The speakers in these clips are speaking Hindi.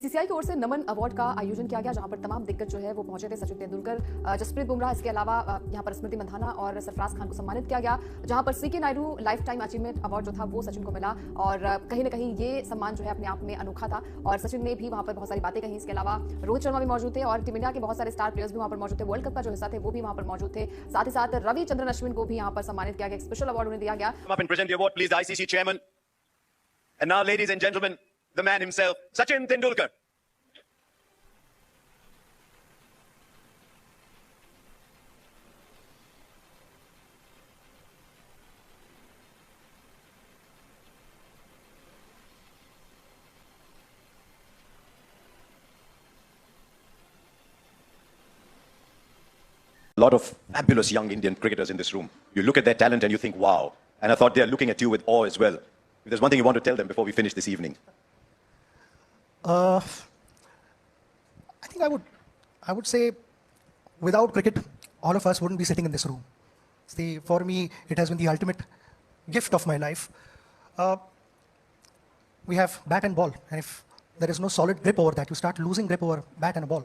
बीसीसीआई की ओर से नमन अवार्ड का आयोजन किया गया, जहां पर तमाम दिग्गज जो है वो पहुंचे थे। सचिन तेंदुलकर, जसप्रीत बुमराह, इसके अलावा यहां पर स्मृति मंधाना और सरफराज खान को सम्मानित किया गया, जहां पर CK Nayudu lifetime achievement award जो था वो सचिन को मिला। और कहीं ना कहीं ये सम्मान जो है अपने आप में अनोखा था और सचिन ने भी वहां पर बहुत सारी बातें कही। इसके अलावा रोहित शर्मा भी मौजूद थे और टीम इंडिया के बहुत सारे स्टार प्लेयर्स भी वहां पर मौजूद थे। वर्ल्ड कप का जो हिस्सा थे वो भी वहां पर मौजूद थे। साथ ही साथ रविचंद्रन अश्विन को भी यहाँ पर सम्मानित किया गया, एक स्पेशल अवार्ड उन्हें दिया गया। ICC chairman. And now, ladies and gentlemen, the man himself, Sachin Tendulkar. A lot of fabulous young Indian cricketers in this room. You look at their talent and you think, wow. And I thought they're looking at you with awe as well. If there's one thing you want to tell them before we finish this evening. I think I would say without cricket, all of us wouldn't be sitting in this room. See, for me, it has been the ultimate gift of my life. We have bat and ball, and if there is no solid grip over that, you start losing grip over bat and a ball.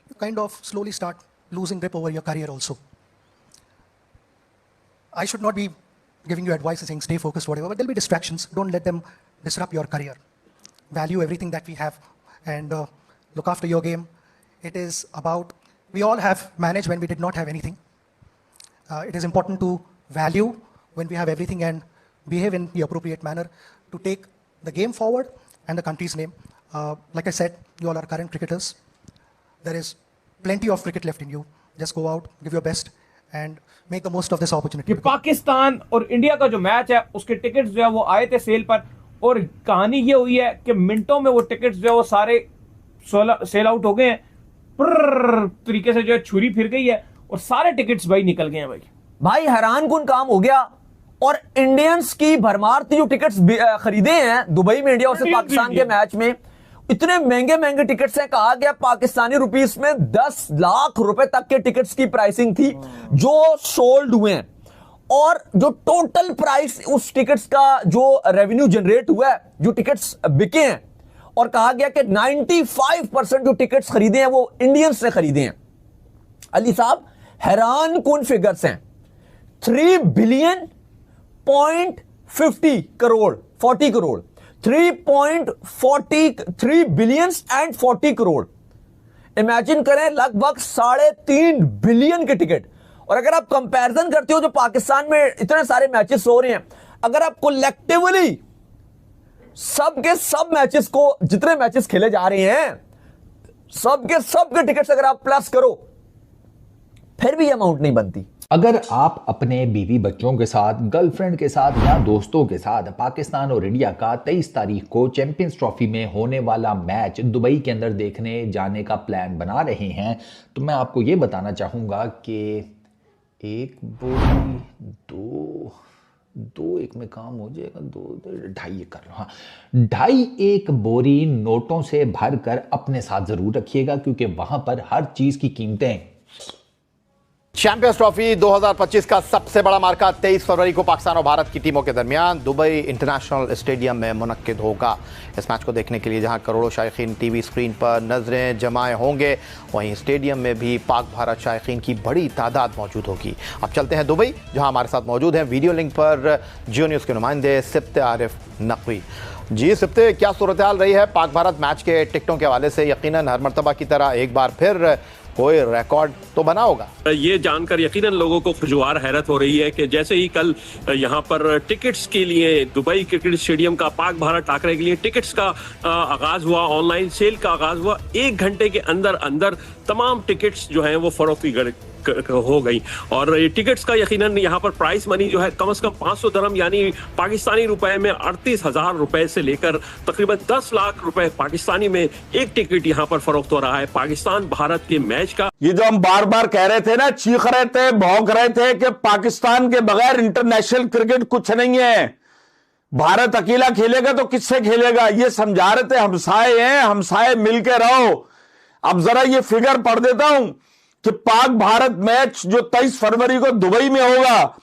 You kind of slowly start losing grip over your career also. I should not be giving you advice saying stay focused, whatever, but there'll be distractions. Don't let them disrupt your career. Value everything that we have and look after your game. It is about, we all have managed when we did not have anything. It is important to value when we have everything and behave in the appropriate manner to take the game forward and the country's name. Like I said, you all are current cricketers. There is plenty of cricket left in you. Just go out, give your best and make the most of this opportunity. Pakistan और इंडिया का जो मैच है उसके टिकट्स जो है वो आए थे सेल पर और कहानी ये हुई है कि मिनटों में वो टिकट्स जो है वो सारे सेल आउट हो गए हैं। तरीके से जो है छुरी फिर गई है और सारे टिकट्स भाई निकल गए हैं। भाई हैरान कुन काम हो गया और इंडियंस की भरमार थी जो टिकट्स खरीदे हैं दुबई में इंडिया और पाकिस्तान के मैच में। इतने महंगे महंगे टिकट्स हैं, कहा गया पाकिस्तानी रुपीस में 10 लाख रुपए तक के टिकट्स की प्राइसिंग थी जो सोल्ड हुए हैं और जो टोटल प्राइस उस टिकट्स का जो रेवेन्यू जनरेट हुआ है, जो टिकट्स बिके हैं, और कहा गया कि 95% जो टिकट्स खरीदे हैं वो इंडियंस ने खरीदे हैं। अली साहब, हैरान कुन फिगर्स हैं। 3 billion 40 crore 3 billion and 40 crore. Imagine करें, लगभग 3.5 बिलियन के टिकट। और अगर आप कंपैरिजन करते हो जो पाकिस्तान में इतने सारे मैचेस हो रहे हैं, अगर आप कलेक्टिवली सबके सब मैचेस को, जितने मैचेस खेले जा रहे हैं, सबके टिकट्स अगर आप प्लस करो फिर भी अमाउंट नहीं बनती। अगर आप अपने बीवी बच्चों के साथ, गर्लफ्रेंड के साथ या दोस्तों के साथ पाकिस्तान और इंडिया का 23 तारीख को चैंपियंस ट्रॉफी में होने वाला मैच दुबई के अंदर देखने जाने का प्लान बना रहे हैं, तो मैं आपको ये बताना चाहूँगा कि एक बोरी दो एक में काम हो जाएगा, 2.5 कर रहा, 2.5 बोरी नोटों से भरकर अपने साथ ज़रूर रखिएगा क्योंकि वहाँ पर हर चीज़ की कीमतें। चैंपियंस ट्रॉफी 2025 का सबसे बड़ा मार्का 23 फरवरी को पाकिस्तान और भारत की टीमों के दरमियान दुबई इंटरनेशनल स्टेडियम में मुनक्किद होगा। इस मैच को देखने के लिए जहां करोड़ों शायकीन टीवी स्क्रीन पर नजरें जमाए होंगे, वहीं स्टेडियम में भी पाक भारत शायकीन की बड़ी तादाद मौजूद होगी। अब चलते हैं दुबई, जहां हमारे साथ मौजूद हैं वीडियो लिंक पर जियो न्यूज़ के नुमाइंदे सिप्ते आरिफ नकवी। जी सिप्ते, क्या सूरत हाल रही है पाक भारत मैच के टिकटों के हवाले से? यकीनन हर मरतबा की तरह एक बार फिर कोई रिकॉर्ड तो बना होगा। ये जानकर यकीनन लोगों को खुशगवार हैरत हो रही है कि जैसे ही कल यहाँ पर टिकट्स के लिए दुबई क्रिकेट स्टेडियम का पाक भारत टाकरे के लिए टिकट्स का आगाज हुआ, ऑनलाइन सेल का आगाज हुआ, 1 घंटे के अंदर अंदर तमाम टिकट्स जो हैं वो फरोख्ती हो गई। और ये टिकट्स का यकीनन यहाँ पर प्राइस मनी जो है कम से कम 500 दरहम यानी पाकिस्तानी रुपए में 38,000 रुपए से लेकर तकरीबन 10 लाख रुपए पाकिस्तानी में एक टिकट यहाँ पर फरोख्त हो रहा है पाकिस्तान भारत के मैच का। ये जो हम बार बार कह रहे थे ना, चीख रहे थे, भौंक रहे थे कि पाकिस्तान के बगैर इंटरनेशनल क्रिकेट कुछ नहीं है, भारत अकेला खेलेगा तो किससे खेलेगा, ये समझा रहे थे। हमसाए हैं, हमसाए मिलके रहो। अब जरा ये फिगर पढ़ देता हूं कि पाक भारत मैच जो 23 फरवरी को दुबई में होगा,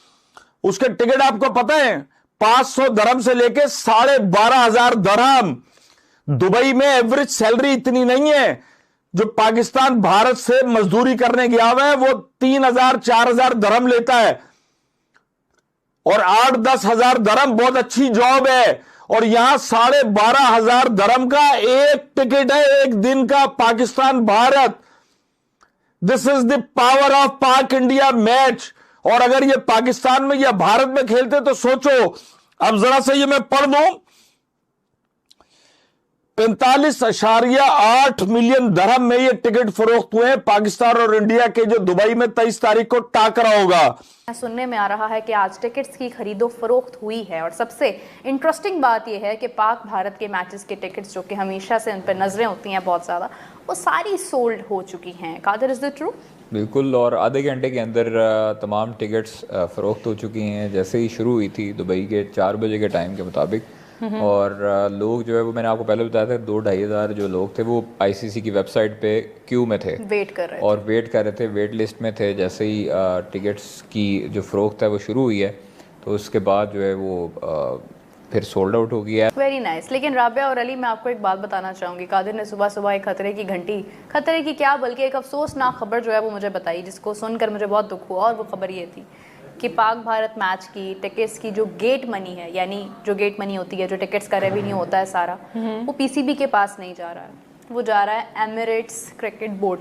उसके टिकट आपको पता है 500 दरहम से लेके 12,500 दरहम। दुबई में एवरेज सैलरी इतनी नहीं है। जो पाकिस्तान भारत से मजदूरी करने गया हुआ है वो 3,000-4,000 दरम लेता है और 8-10 हजार दरम बहुत अच्छी जॉब है। और यहां 12,500 दरम का एक टिकट है एक दिन का Pakistan Bharat. This is the power of पाक इंडिया मैच। और अगर ये पाकिस्तान में या भारत में खेलते तो सोचो, अब जरा से ये मैं पढ़ दूं, 45.8 मिलियन दरहम में ये टिकट फरोख्त हुए हैं पाकिस्तान और इंडिया के, जो दुबई में 23 तारीख को टाकरा होगा। सुनने में आ रहा है कि आज टिकट्स की खरीदो फरोख्त हुई है और सबसे इंटरेस्टिंग बात यह है कि पाक भारत के मैचेस के टिकट्स जो कि हमेशा से उन पर नजरें होती हैं बहुत ज़्यादा, वो सारी सोल्ड हो चुकी हैं। कादर, इज द ट्रू? बिल्कुल, और आधे घंटे के अंदर तमाम टिकट्स फ़रोख्त हो चुकी हैं जैसे ही शुरू हुई थी दुबई के 4 बजे के टाइम के मुताबिक। और लोग जो है वो मैंने आपको पहले बताया था 2-2.5 हज़ार जो लोग थे वो आईसीसी की वेबसाइट पे क्यू में थे, वेट कर रहे थे, वेट लिस्ट में थे। जैसे ही टिकट्स की जो फ़रोख्त है वो शुरू हुई है तो उसके बाद जो है वो फिर सोल्ड आउट हो गया है। Very nice. लेकिन राबिया और अली, मैं आपको एक बात बताना चाहूँगी। कादिर ने सुबह सुबह एक खतरे की घंटी, खतरे की क्या बल्कि एक अफसोसनाक खबर जो है वो मुझे बताई, जिसको सुनकर मुझे बहुत दुख हुआ। और वो खबर ये थी कि पाक भारत मैच की टिकट्स की जो गेट मनी है, यानी जो गेट मनी होती है, जो टिकट्स का रेवेन्यू होता है सारा, वो पीसीबी के पास नहीं जा रहा है, वो जा रहा है एमिरेट्स क्रिकेट बोर्ड